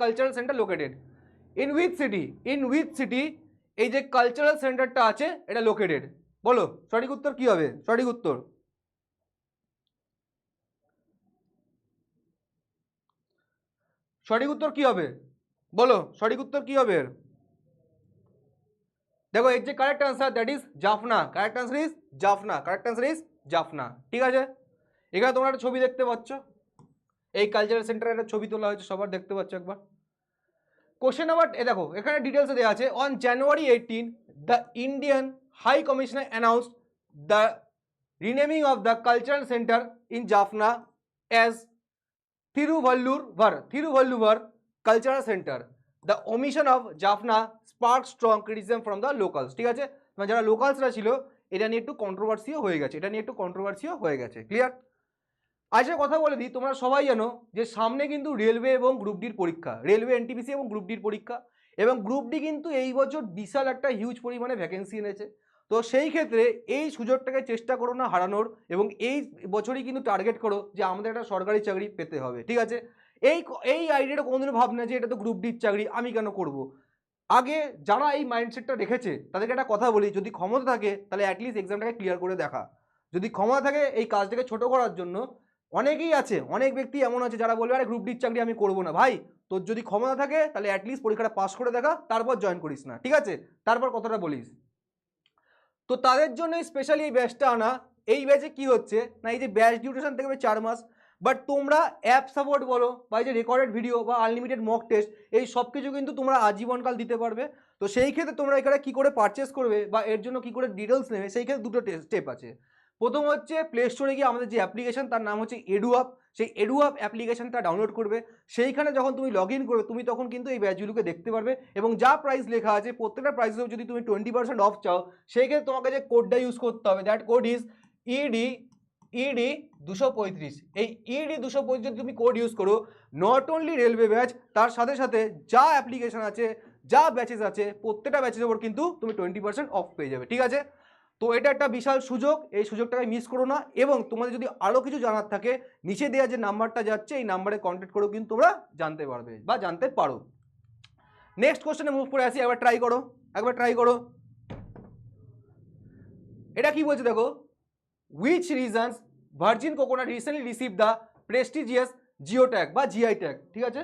cultural centre located? In which city এই যে কালচারাল সেন্টারটা আছে এটা লোকেটেড? বলো সঠিক উত্তর কি হবে? সঠিক উত্তর কি হবে? বলো সঠিক উত্তর কি হবে? দেখো এর যে correct answer, that is Jaffna, correct answer is Jaffna, ঠিক আছে? এখানে তোমরা একটা ছবি দেখতে পাচ্ছ, এই কালচারাল সেন্টারের একটা ছবি তোলা হয়েছে, সবার দেখতে পাচ্ছ একবার। কোশ্চেন নাম্বার দেখো, এখানে ডিটেলসে দেওয়া আছে। On January 18 the Indian high commissioner announced the renaming of the cultural centre in Jaffna as Thiruvalluvar cultural centre. The omission of Jaffna spark strong criticism from the locals. ঠিক আছে, মানে যারা লোকালসরা ছিল এটা নিয়ে একটু কন্ট্রোভার্সিও হয়ে গেছে, ক্লিয়ার? আচ্ছা, কথা বলে দিই, তোমরা সবাই জানো যে সামনে কিন্তু রেলওয়ে এবং গ্রুপ ডির পরীক্ষা, রেলওয়ে এনটিপিসি এবং গ্রুপ ডির পরীক্ষা, এবং গ্রুপ ডি কিন্তু এই বছর বিশাল একটা হিউজ পরিমাণে ভ্যাকেন্সি এনেছে। তো সেই ক্ষেত্রে এই সুযোগটাকে চেষ্টা করো না হারানোর, এবং এই বছরই কিন্তু টার্গেট করো যে আমাদের একটা সরকারি চাকরি পেতে হবে। ঠিক আছে, এই আইডিয়াটা কোনোদিনও ভাবনা যে এটা তো গ্রুপ ডির চাকরি, আমি কেন করব। আগে যারা এই মাইন্ডসেটটা রেখেছে তাদেরকে একটা কথা বলি, যদি ক্ষমতা থাকে তাহলে অ্যাটলিস্ট এক্সামটাকে ক্লিয়ার করে দেখা। যদি ক্ষমতা থাকে এই কাজটাকে ছোট করার জন্য, অনেকেই আছে, অনেক ব্যক্তি এমন আছে যারা বলবে আরে গ্রুপ ডির চাকরি আমি করবো না। ভাই, তোর যদি ক্ষমতা থাকে তাহলে অ্যাটলিস্ট পরীক্ষাটা পাস করে দেখা, তারপর জয়েন করিস না, ঠিক আছে? তারপর কথাটা বলিস। তো তাদের জন্য স্পেশালি এই ব্যাচটা আনা। এই ব্যাচে কি হচ্ছে না, এই যে ব্যাচ ডিউরেশন থেকে 4 মাস, বাট তোমরা অ্যাপ সাপোর্ট বলো বা এই যে রেকর্ডেড ভিডিও বা আনলিমিটেড মক টেস্ট, এই সব কিছু কিন্তু তোমরা আজীবনকাল দিতে পারবে। তো সেই ক্ষেত্রে তোমরা এখানে কী করে পারচেস করবে বা এর জন্য কী করে ডিটেলস নেবে, সেই ক্ষেত্রে দুটো স্টেপ আছে। প্রথম হচ্ছে প্লে স্টোরে গিয়ে আমাদের যে অ্যাপ্লিকেশন, তার নাম হচ্ছে এডুআপ, সেই এডুআপ অ্যাপ্লিকেশনটা ডাউনলোড করবে। সেইখানে যখন তুমি লগ ইন করবে, তুমি তখন কিন্তু এই ব্যাচগুলোকে দেখতে পারবে, এবং যা প্রাইস লেখা আছে প্রত্যেকটা প্রাইসেও যদি তুমি 20% অফ চাও, সেই ক্ষেত্রে তোমাকে যে কোডটা ইউজ করতে হবে, দ্যাট কোড ইজ ইডি 235। এই ইডি 235 যদি তুমি কোড ইউজ করো, নট অনলি রেলওয়ে ব্যাচ, তার সাথে সাথে যা অ্যাপ্লিকেশন আছে, যা ব্যাচেস আছে, প্রত্যেকটা ব্যাচের ওপর কিন্তু তুমি 20% অফ পেয়ে যাবে। ঠিক আছে, তো এটা একটা বিশাল সুযোগ, এই সুযোগটাকে মিস করো না। এবং তোমাদের যদি আরও কিছু জানার থাকে, নিচে দেওয়া যে নাম্বারটা যাচ্ছে এই নাম্বারে কন্ট্যাক্ট করেও কিন্তু তোমরা জানতে পারবে বা জানতে পারো। নেক্সট কোশ্চেনে মুভ করে আসি, একবার ট্রাই করো। এটা কি বলছে দেখো, which reasons virgin coconut recently receive the prestigious geo tag বা জিআই ট্যাগ। ঠিক আছে,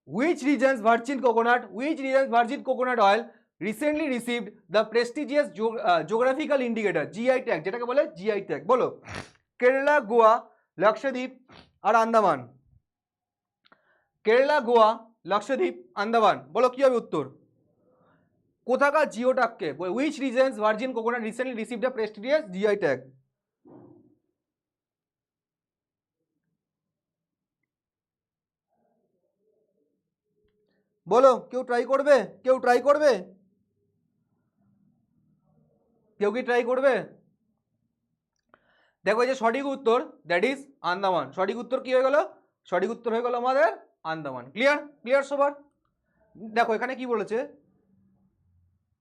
which regions virgin coconut oil recently received the prestigious geographical indicator GI tag, যেটাকে বলে GI tag? বলো, কেরালা, গোয়া, লক্ষদ্বীপ আর আন্দামান। কেরালা, গোয়া, লক্ষদ্বীপ, আন্দামান, বলো কি হবে উত্তর? কোথাকার Jio ট্যাগকে, which regions virgin coconut recently received the prestigious GI tag? বলো, কেউ কি ট্রাই করবে? দেখো, এই যে সঠিক উত্তর, দ্যাট ইজ আন্দামান। সঠিক উত্তর কি হয়ে গেল? সঠিক উত্তর হয়ে গেল আমাদের আন্দামান। ক্লিয়ার সবার? দেখো এখানে কি বলেছে,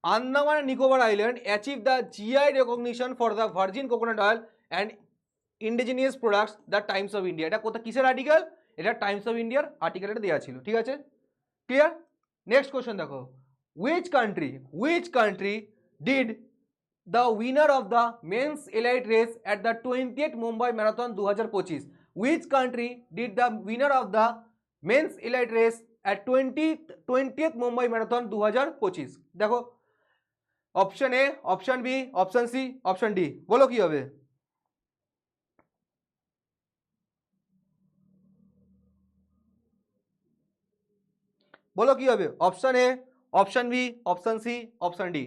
Andaman and Nicobar island achieve the GI recognition for the virgin coconut oil and indigenous products the Times of India. এটা কোথা, কিসের আর্টিকেল? এটা টাইমস অফ ইন্ডিয়ার আর্টিকেলটা দেওয়া ছিল। ঠিক আছে, ক্লিয়ার? নেক্সট কোশ্চেন দেখো, which country did the winner of the men's elite race at the 20th Mumbai Marathon 2025? Which country did the winner of the men's elite race at 20th Mumbai Marathon 2025? দেখো, option A, option B, option C, option D, বলো কি হবে? বলো কি হবে? Option A, option B, option C, option D,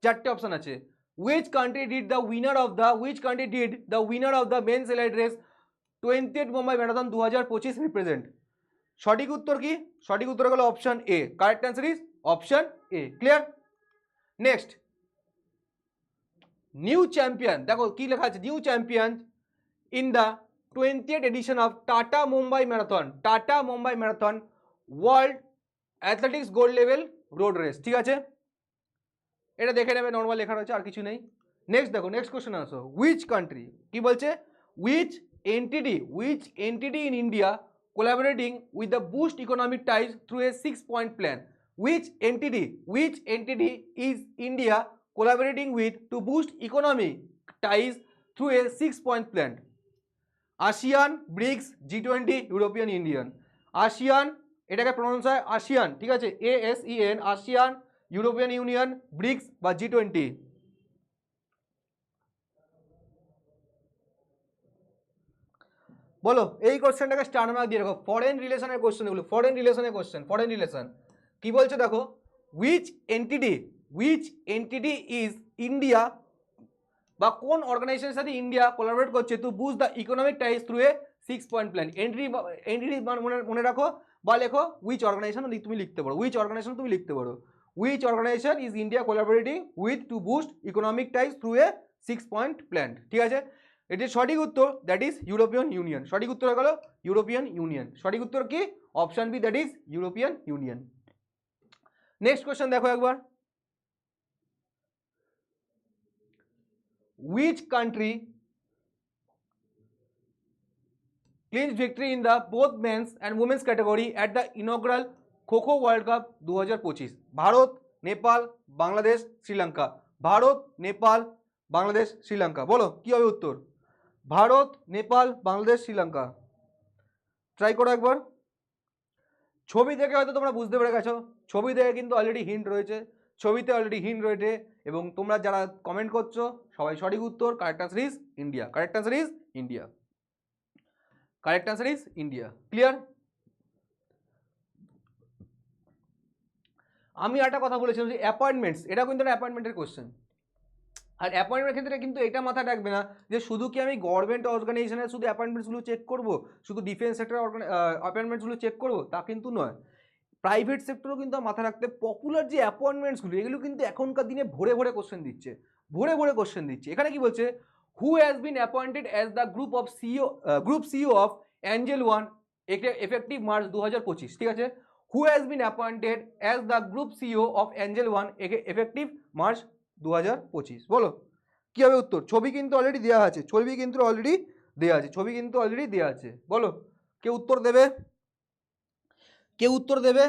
চারটে option আছে। which country did the winner of the men's elite race 20th Mumbai marathon 2025 represent? সঠিক উত্তর কি? সঠিক উত্তর হলো option A. Correct answer is option A. Clear? Next, new champion, দেখো কি লেখা আছে, new champion in the 20th edition of tata Mumbai marathon world athletics gold level road race. ঠিক আছে, এটা দেখে নেবে, নর্মাল লেখা রয়েছে, আর কিছু নেই। নেক্সট দেখো, নেক্সট কোশ্চেন আসো, হুইচ কান্ট্রি, কি বলছে, which entity in India collaborating with the boost economic ties through A 6-point plan? which entity is India collaborating with to boost economic ties through a 6-point plan? ASEAN, BRICS, G20, European Union. ASEAN, এটাকে pronounce হয় ASEAN, ঠিক আছে, ASEAN, ASEAN, European Union, BRICS বা G20। বলো এই কোশ্চেনটাকে star mark দিয়ে রাখো, foreign রিলেশনের কোশ্চেন এগুলো, ফরেন রিলেশনের কোশ্চেন, ফরেন রিলেশন কি বলছে দেখো, উইচ এন্টিটি ইজ ইন্ডিয়া বা কোন অর্গানাইজেশনের সাথে ইন্ডিয়া কোলাবরেট করছে two boost the economic ties through a 6 point plan. Entity মনে রাখো বা লেখো উইচ অর্গানাইজেশন তুমি লিখতে পারো, উইচ অর্গানাইজেশন তুমি লিখতে পারো, which organisation is India collaborating with to boost economic ties through a 6 point plan. ঠিক আছে, এটির সঠিক উত্তর দ্যাট ইজ ইউরোপিয়ান ইউনিয়ন। সঠিক উত্তর হয়ে গেল ইউরোপিয়ান ইউনিয়ন। সঠিক উত্তর কি? Option B, that is European Union. Next question দেখো একবার, which country clinched victory in the both men's and women's category at the inaugural kho kho world cup 2025? Bharat, Nepal, Bangladesh, Sri Lanka. Bharat, Nepal, Bangladesh, Sri Lanka. বলো কি হবে উত্তর? ভারত, নেপাল, বাংলাদেশ, শ্রীলঙ্কা। ট্রাই করো একবার। ছবি দেখে হয়তো তোমরা বুঝতে পেরে গেছো, ছবি দেখে কিন্তু অলরেডি হিন্ট রয়েছে, ছবিতে অলরেডি হিন্ট রয়েছে, এবং তোমরা যারা কমেন্ট করছো সবাই সঠিক উত্তর। Correct answer is India, correct answer is India, correct answer is India. Clear? আমি একটা কথা বলেছিলাম যে অ্যাপয়েন্টমেন্টস, এটা কিন্তু একটা অ্যাপয়েন্টমেন্টের কোশ্চেন। আর অ্যাপয়েন্টমেন্টের ক্ষেত্রে কিন্তু এটা মাথায় রাখবে না যে শুধু কি আমি গভর্নমেন্ট অর্গানাইজেশনের শুধু অ্যাপয়েন্টমেন্টসগুলো চেক করবো, শুধু ডিফেন্স সেক্টর অ্যাপয়েন্টমেন্টসগুলো চেক করবো, তা কিন্তু নয়। প্রাইভেট সেক্টরও কিন্তু মাথায় রাখতে, পপুলার যে অ্যাপয়েন্টমেন্টসগুলো এগুলো কিন্তু এখনকার দিনে ভরে ভরে কোশ্চেন দিচ্ছে, ভরে ভরে কোশ্চেন দিচ্ছে। এখানে কি বলছে, হু has been appointed as the group CEO of Angel One effective March 2025। ঠিক আছে, হু has been appointed as the group CEO of Angel One effective March 2025। বলো কি হবে উত্তর? ছবি কিন্তু অলরেডি দেওয়া আছে, ছবি কিন্তু অলরেডি দেওয়া আছে, ছবি কিন্তু অলরেডি দেওয়া আছে। বলো কে উত্তর দেবে, কে উত্তর দেবে?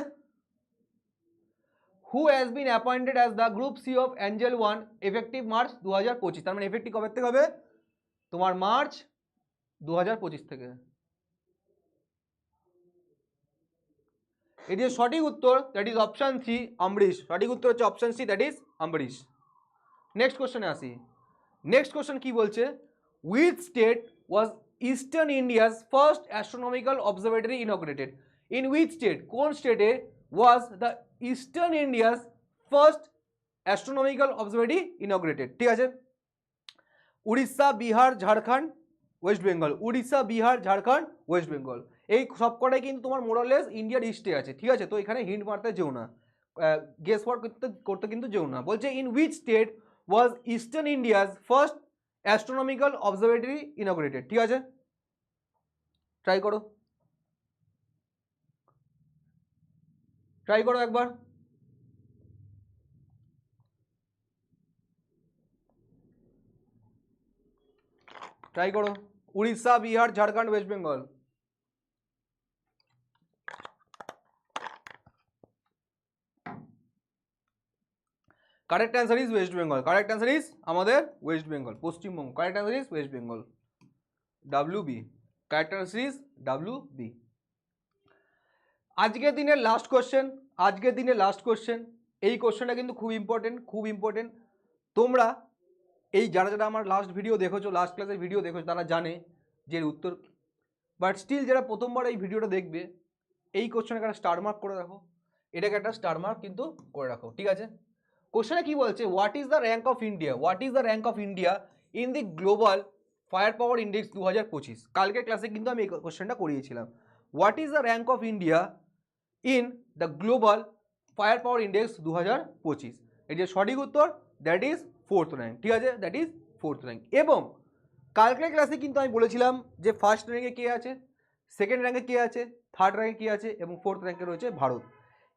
Who has been appointed as the group C of Angel One effective March 2025। তার মানে এফেক্টিভ কবে থেকে হবে? তোমার মার্চ 2025 থেকে। এটি সঠিক উত্তর, that is option C, Ambarish. সঠিক উত্তর হচ্ছে option C, that is Ambarish. Next কোশ্চেনে আসি। নেক্সট কোশ্চেন কি বলছে, which state was eastern India's first astronomical observatory inaugurated? In which state, কোন স্টেটে was the eastern India's first astronomical observatory inaugurated? ঠিক আছে, উড়িষ্যা, বিহার, ঝাড়খণ্ড, ওয়েস্ট বেঙ্গল। উড়িষ্যা, বিহার, ঝাড়খণ্ড, ওয়েস্ট বেঙ্গল, এই সবকটাই কিন্তু তোমার মোরালেস ইন্ডিয়ার ইস্টে আছে। ঠিক আছে, তো এখানে হিন্ট মারতে যেও না, গেস ওয়ার্ক করতে কিন্তু যেও না। বলছে in which state was eastern India's first astronomical observatory inaugurated? ঠিক আছে, ট্রাই করো, ট্রাই করো একবার। ট্রাই করো, Orissa, Bihar, Jharkhand, West Bengal. Correct answer is West Bengal, correct answer is আমাদের West Bengal, Paschimbanga. Correct answer is West Bengal, WB। Correct answer is WB। আজকের দিনের লাস্ট কোশ্চেন, আজকের দিনের লাস্ট কোশ্চেন। এই কোশ্চেনটা কিন্তু খুব ইম্পর্টেন্ট, খুব ইম্পর্টেন্ট। তোমরা এই যারা যারা আমার লাস্ট ভিডিও দেখেছো, লাস্ট ক্লাসের ভিডিও দেখেছো, তারা জানে যে উত্তর, বাট স্টিল যারা প্রথমবার এই ভিডিওটা দেখবে, এই কোশ্চেনকে একটা স্টার মার্ক করে রাখো, এটাকে একটা স্টার মার্ক কিন্তু করে রাখো। ঠিক আছে, কোশ্চেনে কি বলছে, what is the rank of India, what is the rank of India in the global fire power index 2025? কালকের ক্লাসে কিন্তু আমি এই কোশ্চেনটা করিয়েছিলাম। What is the rank of India in the global fire power index 2025? এর যে সঠিক উত্তর দ্যাট ইজ 4th র্যাঙ্ক। ঠিক আছে, দ্যাট ইজ 4th র্যাঙ্ক। এবং কালকের ক্লাসে কিন্তু আমি বলেছিলাম যে ফার্স্ট র্যাঙ্কে কে আছে, সেকেন্ড র্যাঙ্কে কে আছে, থার্ড র্যাঙ্কে কে আছে, এবং 4th র্যাঙ্কে রয়েছে ভারত।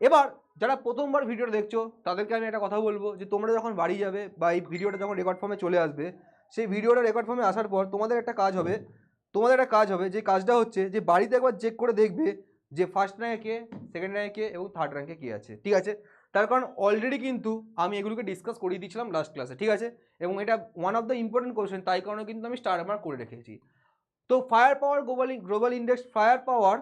এবার যারা প্রথমবার ভিডিওটা দেখছো তাদেরকে আমি একটা কথা বলবো যে তোমরা যখন বাড়ি যাবে বা এই ভিডিওটা যখন রেকর্ড ফর্মে চলে আসবে, সেই ভিডিওটা রেকর্ড ফর্মে আসার পর তোমাদের একটা কাজ হবে, যে কাজটা হচ্ছে যে বাড়িতে একবার চেক করে দেখবে যে ফার্স্ট র্যাঙ্কে কে, সেকেন্ড র্যাঙ্কে কে, এবং থার্ড র্যাঙ্কে কে আছে। ঠিক আছে, তার কারণ অলরেডি কিন্তু আমি এগুলোকে ডিসকাস করিয়ে দিয়েছিলাম লাস্ট ক্লাসে। ঠিক আছে, এবং এটা one of the important question, তাই কারণে কিন্তু আমি স্টার মার্ক করে রেখেছি। তো ফায়ার পাওয়ার গ্লোবাল ইন্ডেক্স, ফায়ার পাওয়ার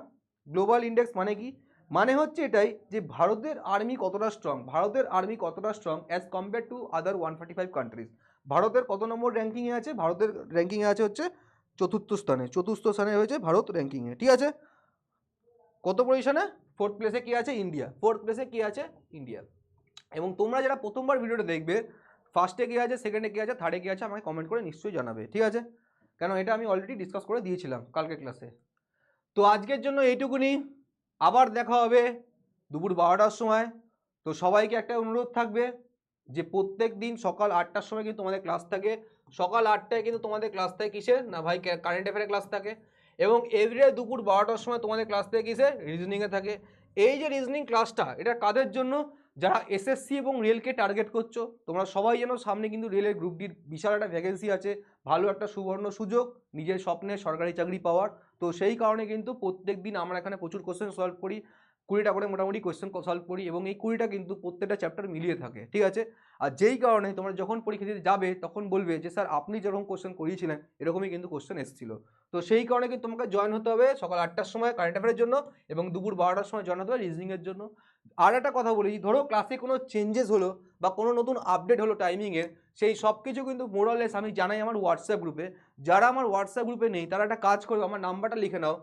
গ্লোবাল ইন্ডেক্স মানে কি? মানে হচ্ছে এটাই যে ভারতের আর্মি কতটা স্ট্রং, ভারতের আর্মি কতটা strong as compare to other 145 countries. ভারতের কত নম্বর র্যাঙ্কিংয়ে আছে? ভারতের র্যাঙ্কিংয়ে আছে হচ্ছে চতুর্থ স্থানে হয়েছে ভারত র্যাঙ্কিংয়ে, ঠিক আছে। কত পজিশনে? 4th প্লেসে কি আছে? ইন্ডিয়া। 4th প্লেসে কি আছে? ইন্ডিয়া। এবং তোমরা যারা প্রথমবার ভিডিওটা দেখবে, ফার্স্টে কী আছে, সেকেন্ডে কী আছে, থার্ডে কী আছে, আমাকে কমেন্ট করে নিশ্চয়ই জানাবে, ঠিক আছে। কেন এটা আমি অলরেডি ডিসকাস করে দিয়েছিলাম কালকের ক্লাসে। তো আজকের জন্য এইটুকুনি, আবার দেখা হবে দুপুর 12টার সময়। তো সবাইকে একটা অনুরোধ থাকবে যে প্রত্যেক দিন সকাল 8টার সময় কিন্তু তোমাদের ক্লাস থাকে। সকাল 8টায় কিন্তু তোমাদের ক্লাস থাকে কিসের? না ভাই কারেন্ট অ্যাফেয়ারের ক্লাস থাকে। এবং এভরিডে দুপুর 12টার সময় তোমাদের ক্লাস থাকে কিসে? রিজনিংয়ে থাকে। এই যে রিজনিং ক্লাসটা, এটা কাদের জন্য? যারা এসএসসি এবং রেলকে টার্গেট করছো। তোমরা সবাই জানো সামনে কিন্তু রেলের গ্রুপ ডির বিশাল একটা ভ্যাকেন্সি আছে, ভালো একটা সুবর্ণ সুযোগ নিজের স্বপ্নের সরকারি চাকরি পাওয়ার। তো সেই কারণে কিন্তু প্রত্যেক দিন আমরা এখানে প্রচুর কোশ্চেন সলভ করি, 20টা করে মোটামুটি কোশ্চেন সলভ করি, এবং এই 20টা কিন্তু প্রত্যেকটা চ্যাপ্টার মিলিয়ে থাকে, ঠিক আছে। আর যেই কারণে তোমরা যখন পরীক্ষা দিতে যাবে তখন বলবে যে স্যার আপনি যেরকম কোশ্চেন করিয়েছিলেন এরকমই কিন্তু কোশ্চেন এসেছিল। তো সেই কারণে কিন্তু তোমাকে জয়েন হতে হবে সকাল 8টার সময় কারেন্ট অ্যাফেয়ারের জন্য, এবং দুপুর 12টার সময় জয়েন হতে হবে রিজনিংয়ের জন্য। আর একটা কথা বলি, ধরো ক্লাসে কোনো চেঞ্জেস হলো বা কোনো নতুন আপডেট হলো টাইমিংয়ের, সেই সব কিছু কিন্তু মোরালেস আমি জানাই আমার হোয়াটসঅ্যাপ গ্রুপে। যারা আমার হোয়াটসঅ্যাপ গ্রুপে নেই তারা একটা কাজ করবে, আমার নাম্বারটা লিখে নাও,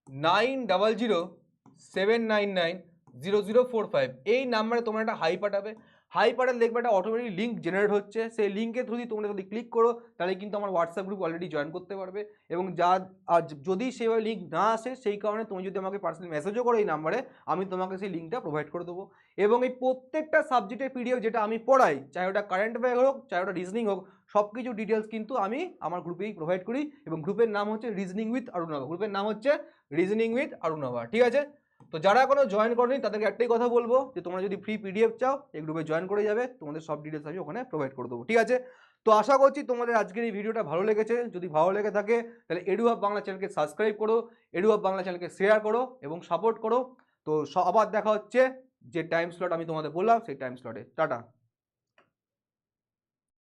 9007990045। এই নাম্বারে তোমরা একটা হাই পাঠাবে। হাই পাঠালে দেখবে একটা অটোমেটিক লিঙ্ক জেনারেট হচ্ছে, সেই লিঙ্কের থ্রু দিয়ে তোমরা যদি ক্লিক করো তাহলে কিন্তু আমার হোয়াটসঅ্যাপ গ্রুপ অলরেডি জয়েন করতে পারবে। এবং আর যদি সেভাবে লিঙ্ক না আসে, সেই কারণে তুমি যদি আমাকে পার্সোনালি মেসেজও করো এই নাম্বারে, আমি তোমাকে সেই লিঙ্কটা প্রোভাইড করে দেবো। এবং এই প্রত্যেকটা সাবজেক্টের পিডিএফ যেটা আমি পড়াই, চাহে ওটা কারেন্ট অ্যাফেয়ার হোক, চাহে ওটা রিজনিং হোক, সব কিছু ডিটেলস কিন্তু আমি আমার গ্রুপেই প্রোভাইড করি। এবং গ্রুপের নাম হচ্ছে রিজনিং উইথ অরুণাভা। গ্রুপের নাম হচ্ছে রিজনিং উইথ অরুণাভা, ঠিক আছে। তো যারা এখনো জয়েন করেনি তাদেরকে একটাই কথা বলবো যে তোমরা যদি ফ্রি পিডিএফ চাও এই গ্রুপে জয়েন করে যাবে, তোমাদের সব ডিটেলস আমি ওখানে প্রোভাইড করে দেবো, ঠিক আছে। তো আশা করছি তোমাদের আজকের এই ভিডিওটা ভালো লেগেছে। যদি ভালো লেগে থাকে তাহলে এডুহাব বাংলা চ্যানেলকে সাবস্ক্রাইব করো, এডুহাব বাংলা চ্যানেলকে শেয়ার করো এবং সাপোর্ট করো। তো আবার দেখা হচ্ছে যে টাইম স্লট আমি তোমাদের বললাম সেই টাইম স্লটে। টাটা।